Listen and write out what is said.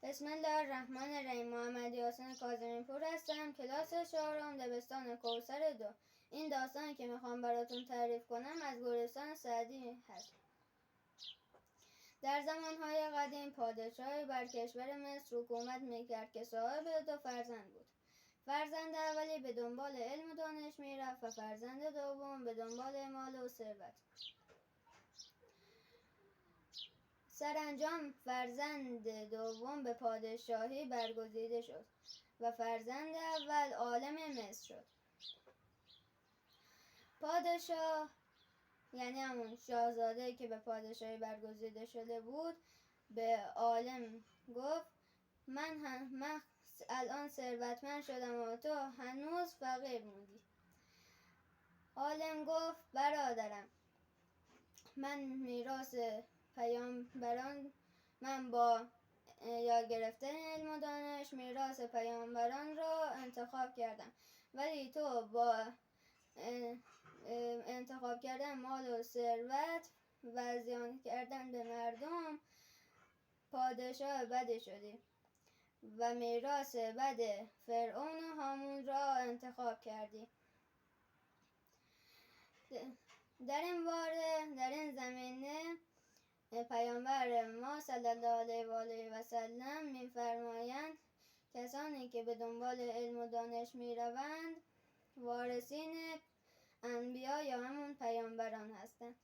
بسم الله الرحمن الرحیم. محمد یاسین کاظمی پور هستم. کلاس 4 دبستان کوثر 2. این داستانی که میخوام براتون تعریف کنم از گورستان سعدی هست. در زمانهای قدیم پادشاهی بر کشور مصر حکومت میکرد که صاحب 2 فرزند بود. فرزند اولی به دنبال علم و دانش میرفت و فرزند دوم به دنبال مال و ثروت. سرانجام فرزند دوم به پادشاهی برگزیده شد و فرزند اول عالم مصر شد. پادشاه یعنی همون شاهزاده که به پادشاهی برگزیده شده بود به عالم گفت من الان ثروتمند شدم و تو هنوز فقیر موندی. عالم گفت برادرم، من میراث پیامبران با یاد گرفتن علم و دانش میراث پیامبران را انتخاب کردم، ولی تو با انتخاب کردن مال و ثروت و زیان کردن به مردم پادشاه بدی شدی و میراث بد فرعون و هامون را انتخاب کردی. در این زمینه پیامبر ما صلی الله علیه و آله و سلم می‌فرمایند کسانی که به دنبال علم و دانش می‌روند وارثین انبیا یا همون پیامبران هستند.